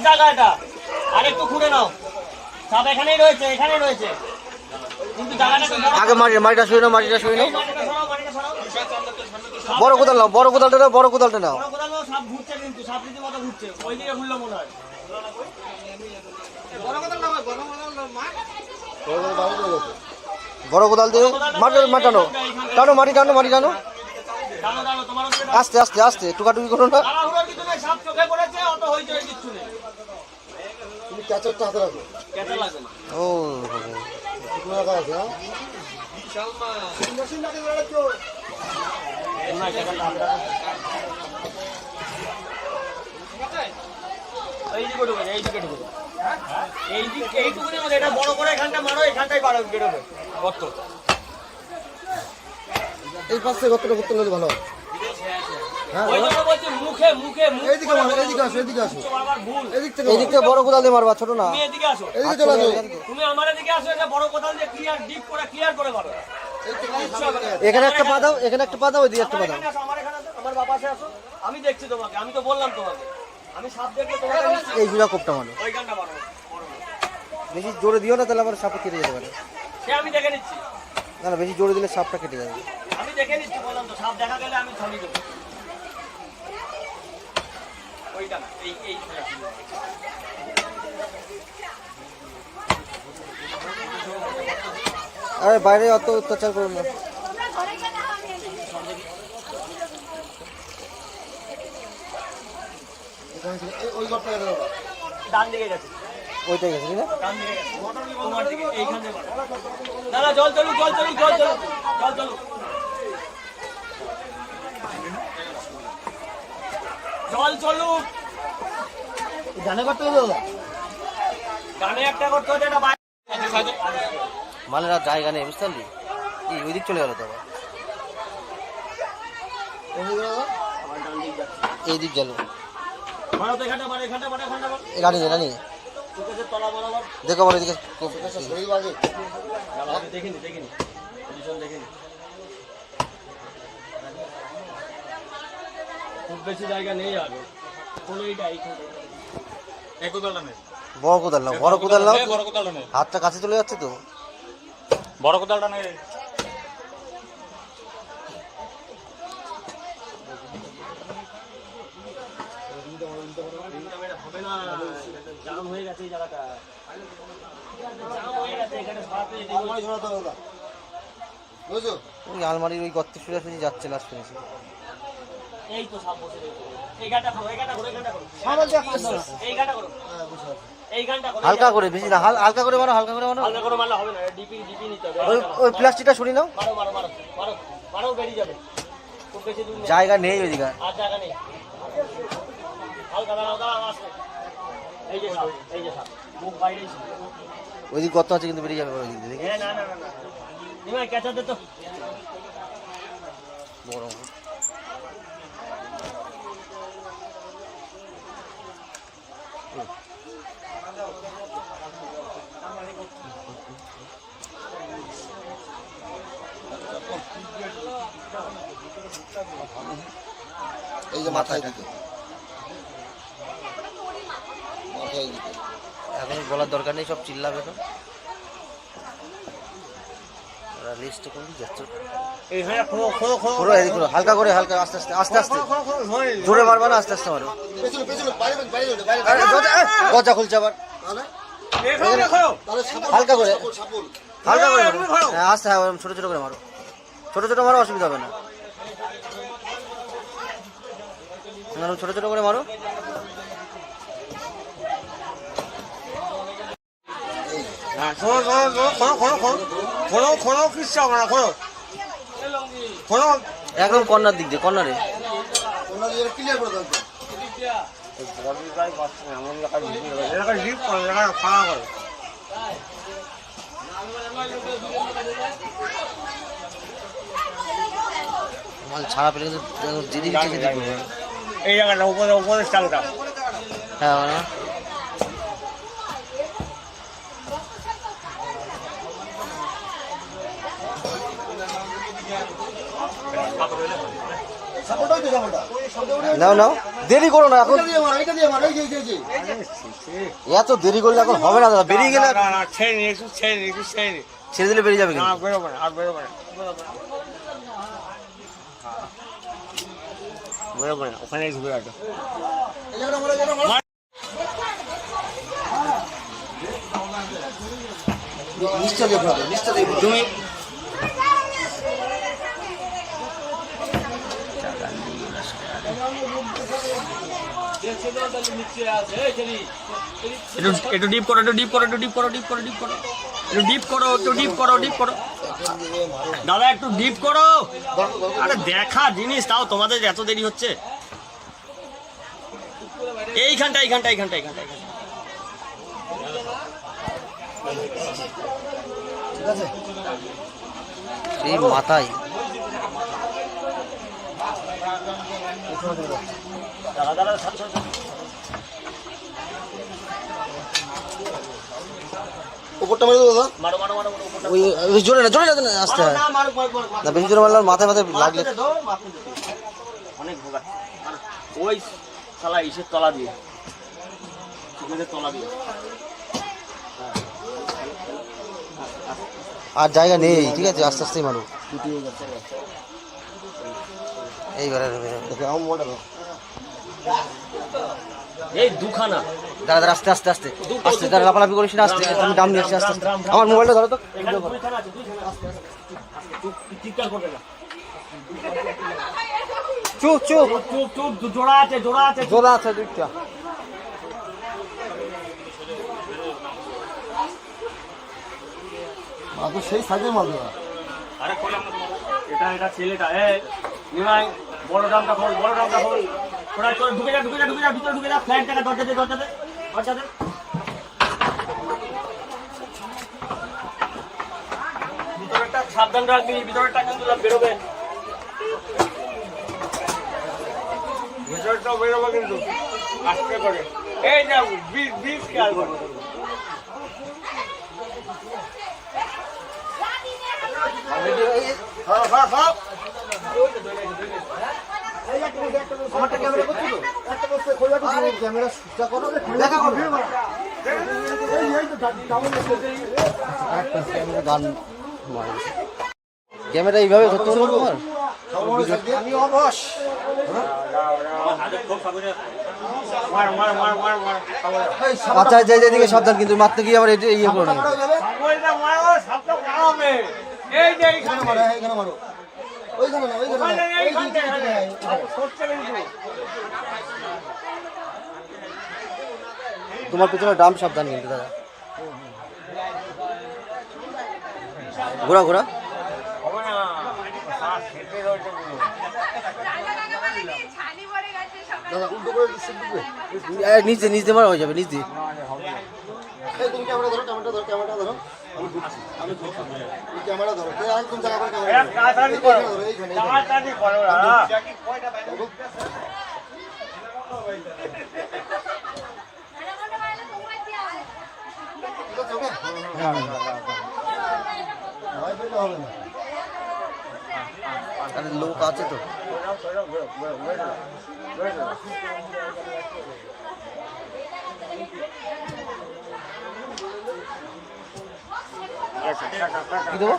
জায়গা এটা, আর একটু খুঁড়ে নাও। সব এখানেই রয়েছে, এখানেই রয়েছে, কিন্তু জায়গাটা আগে মাটিটা শুয়ে নাও, মাটিটা শুয়ে নাও। বড় কোদাল নাও, বড় কোদালটা নাও, বড় কোদালটা নাও। সাপ ঘুরছে, কিন্তু সাপ রীতিমতো ঘুরছে, ওই দিকে ঘুরলো মনে হয়। বড় কোদাল দিয়ে মাটি টানো, টানো মাটি টানো, মাটি টানো। আস্তে আস্তে আস্তে, টুকাটুকি করো না। সাপ চোখে পড়েছে, অত হইতে কিচ্ছু নেই। তুমি ক্যাচারটা হাতে রাখো। কেটে লাগবে না। ও এটা বড় করে এখানটা মারো, এখানটাই বাড়ো বেরোবে গর্ত। এই পাশে গর্তটা করতে হলে ভালো হয়। মুখে মুখে এইদিকে আসো, এদিকে আসো, এদিক থেকে বড় কোদাল দিয়ে মারবা, ছোট না। এদিকে আসো, এদিকে চলে আসো। তুমি আমার এদিকে আসো, এটা বড় কোদাল দিয়ে ক্লিয়ার করে মারো। এখানে একটা পা দাও, এখানে একটা পা দাও, ওইদিকে একটা পা দাও। আমার এখানে আমার বাবাসে আসো, আমি দেখছি তোমাকে, আমি তো বললাম তোমাকে, আমি সাপ দেখলে তোমাকে এই জুড়া কোপটা মারো, ওই গানটা মারো। বেশি জোরে দিও না, তাহলে আবার সাপটা কেটে যেতে পারে। সে আমি দেখে নিচ্ছি, না না, বেশি জোরে দিলে সাপটা কেটে যাবে। আমি দেখে নিচ্ছি, বললাম তো, সাপ দেখা গেলে আমি ছড়িয়ে দেবো। ওইটা না, এই আরে বাইরে অত অত্যাচার করো না। ডান দিকে গেছে, ওইটাই গেছে না? ডান দিকে গেছে, তোমার দিকে, এইখান থেকে দাদা জল চলুক, জল চলুক, জল চলুক, জল চলুক, জল চলুক। গানে করতে হলো, গানে একটা করতে হচ্ছে, এটা মালের আর জায়গা নেই, বুঝতে পারলি? এই ওই দিক চলে গেল তো আবার। এই দিক গেল, মারো তো, এখানটা মারো, এখানটা মারো, এখানটা মারো। রানি রানি চোখের তলা বরাবর দেখো আমার এদিকে। দেখিনি, দেখিনি, পজিশন দেখিনি। খুব বেশি জায়গা নেই আগে, কোনো এইটা এইখানে এক কোদালটা নেই। বড় কোদাল নাও, বড় কোদাল নাও, হাতটা কাছে চলে যাচ্ছে তো। বড় কোদালটা নেই। হবে না, জাম হয়ে গেছে এই জায়গাটা, জাম হয়ে গেছে এখানে। ওই আলমারির ওই গর্তে শুয়ে শুয়ে যাচ্ছে লাস্ট ফিনিশে। এই তো সাপ বসে রয়েছে, এই গানটা করো, এই গানটা করো, এই গানটা করো, এই গানটা করো, এই গানটা করো। হালকা করে, বেশি না, হালকা করে মারো, হালকা করে মারো। হালকা করে মারলে হবে না, ডিপি নিতে হবে। ওই প্লাস্টিকটা সরিয়ে নাও। মারো মারো মারো মারো মারো, বেরিয়ে যাবে, খুব বেশি দূর নেই, জায়গা নেই ওইদিকে। আর জায়গা নেই। হালকা দাঁড়াও, দাঁড়াও, আসবে। এই যে সাপ, এই যে সাপ, মুখ বাইরেই ছিল। ওইদিক গর্ত আছে, কিন্তু বেরিয়ে যাবে ওইদিক দিয়ে, দেখি। না না না না, তুমি ক্যাচার দে তো। বড় এই যে মাথায় দিকে, মাথায় দিকে। এখন বলার দরকার নেই, সব চিল্লাবে তো। লিস্ট করে যাচ্ছে, এই হ্যাঁ, খো খো খো, পুরো এদিক করো, হালকা করে, হালকা, আস্তে আস্তে, আস্তে আস্তে, জোরে মারবা না, আস্তে আস্তে মারো। গজা খুলছে আবার, হালকা করে, হালকা করে মারো। হ্যাঁ, আস্তে, হ্যাঁ, ছোট ছোট করে মারো, ছোট ছোট মারো, অসুবিধা হবে না। ছোট ছোট করে মারো। একদম কর্নার দিক দিয়ে, কর্নারে। ছাড়া পেলে কিন্তু দিদি এই জায়গাটা উপরে, উপরে স্টালটা। হ্যাঁ, নাও নাও, দেরি করো না এখন, এটা দিয়ে মারো, এই যে এত দেরি করলে এখন হবে না দাদা, বেরিয়ে গেলে ছেড়ে নি, একটু ছেড়ে নি, একটু ছেড়ে নি। ছেড়ে দিলে বেরিয়ে যাবে না, কিন্তু। বেরোবে না, আর বেরোবে না। বেরোবে না, ওখানেই ঢুকে রাখো। এই জায়গাটা মারো, এই জায়গাটা মারো। নিশ্চয় দেখো, নিশ্চয় দেখো তুমি একটু ডিপ করো, একটু ডিপ করো, একটু ডিপ করো, ডিপ করো, ডিপ করো, একটু ডিপ করো, একটু ডিপ করো, ডিপ করো দাদা, একটু ডিপ করো। আরে দেখা জিনিস, তাও তোমাদের এত দেরি হচ্ছে। এইখানটা এইখানটা এইখানটা এইখানটা এইখানটা। ঠিক আছে? এই মাথায় দাদা দাদা ছাড়, ছাড়, ছাড়। উপরটা মেরে দাও দাদা। মারো মারো মারো মারো, উপরটা। ওই ওই জোরে না, জোরে না, আসতে মারো হয় না, মারো, মারো, মারো, মারো। না, বেশি জোরে মারলে মাথায় মাথায় লাগলে মারতে দে, মারতে দে। অনেক ভোগা। মারো। ওই শালা ইসের তলা দিয়ে, চোখের তলা দিয়ে। আর জায়গা নেই, ঠিক আছে, আস্তে আস্তেই মারো। এইবার দেখো আমার মোবাইলটা দাও। এই দুখানা দাঁড়া দাঁড়া, আস্তে আস্তে আস্তে আস্তে, দাঁড়া লাফালাফি করিস না, আস্তে আমি দাম নিয়ে আসছি, আস্তে আস্তে। আমার মোবাইলটা ধরো তো। এখানে দুইখানা আছে, দুইখানা আছে। চুপ, চিৎকার করবে না। চুপ চুপ, চুপ চুপ, জোড়া আছে, জোড়া আছে। জোড়া আছে দুইটা। মারো সেই সাইজের মারো দাদা। আরে খোলা মতো মারো। এটা ছেলেটা, নিমাই বড় দামটা খোল, বড় দামটা খোল। ওরা চল, ঢুকে যা, ঢুকে যা, ঢুকে যা, ভিতরে ঢুকে যা, ফ্ল্যাট টাকা দরজা দে, দরজা দে, দরজা দে। ভিতরেরটা সাবধান রাখবি, ভিতরেরটা কিন্তু বেরোবে। ভিতরটাও বেরোবে কিন্তু, আস্তে করে। এই না, বিষ খেয়াল করো। আমারটা ক্যামেরা করছো তো? একটা বসে খোলা তো ক্যামেরা সুচা করো, দেখা করো। এই তো ডাউন করতে। একটা ক্যামেরা গান মারে, ক্যামেরা এইভাবে ধরতে পারবো তোমার? আমি অবশ। মার মার মার মার মার। আচ্ছা, যাই যেদিকে সাবধান, কিন্তু মারতে গিয়ে আমার এটা ইয়ে করো না। ওইটা মারো, সবটা মারবে। এই যে এইখানে মারো। এইখানে মারো। ওইখানে না, ওইখানে না। এইখানটা, এইখানটা। সরছে কিন্তু। তোমার পেছনে ডাম সাবধান কিন্তু দাদা। ঘোরা ঘোরা, হবে না। শ্বাস খেতে রয়েছে পুরো। দাদা উল্টো করে দিচ্ছি ঢুকবে। নিচ দিয়ে, নিচ দিয়ে মারা হয়ে যাবে, নিচ দিয়ে। এই তুমি ক্যামেরা ধরো, ক্যামেরাটা ধরো। আমি ঘুরছি। তুমি ক্যামেরা ধরো। এই একদম জায়গা করে ক্যামেরা ধরো। তাড়াতাড়ি করো, ধরো, এইখানে। তাড়াতাড়ি করো না। ঠিক আছে, ওকে? ভয় পেলে হবে না। আরে লোক আছে তো। কি দেবো?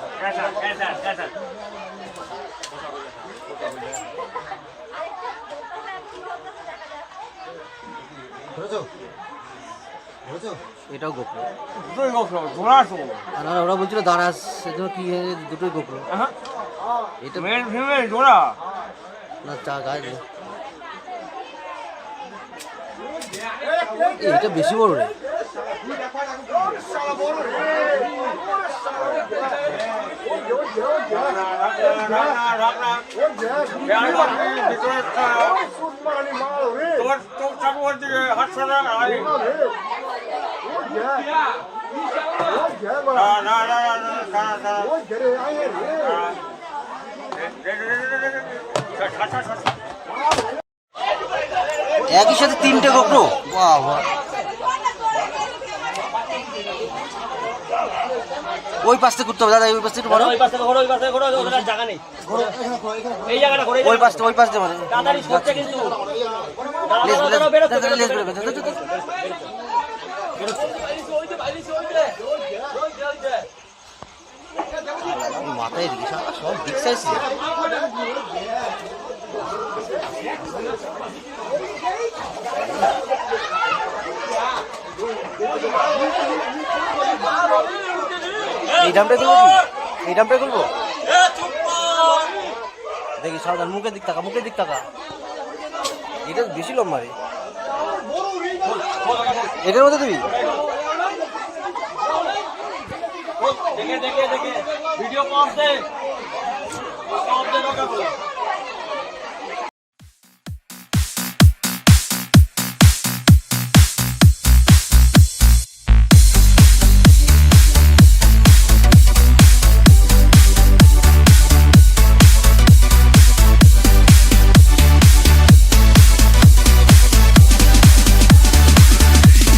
ধরেছো? ধরেছো? এটাও গোপ্রো। দুটোই গোপ্রো, ঘোড়া তো। আর ওরা বলছিল দাঁড়া, সেজন্য কি দুটোই গোপ্রো। এটা মেল ফিমেল জোড়া। না, চা গায়ে দে। এটা বেশি বড় রে। একই সাথে তিনটে গোপ্রো, বাহ বাহ। ওই পাশ থেকে করতে হবে দাদা, ওই পাশ থেকে একটু মারো। ওই পাশে ঘোরো, ওই পাশে ঘোরো, ওদের আর জায়গা নেই। ঘোরো, এখানে ঘোরো, এখানে ঘোরো। এই জায়গাটা ঘোরে, ওই পাশ দিয়ে মারো। তাড়াতাড়ি সরছে কিন্তু। লেজ, লেজ, দাঁড়াও, বেরোচ্ছে, দাদা, লেজ বেরোচ্ছে, বেরোবে, দাদা, দাদা। মাথায় দিকে সব বিগ সাইজ। এই ডামটাই করবো কি? এই ডামটাই করবো দেখি সাবধান, মুখের দিক তাকা, মুখের দিক তাকা। এটা বেশি লম্বা রে, এটার মধ্যে দিবি। দেখে ভিডিও পজ দে দরকার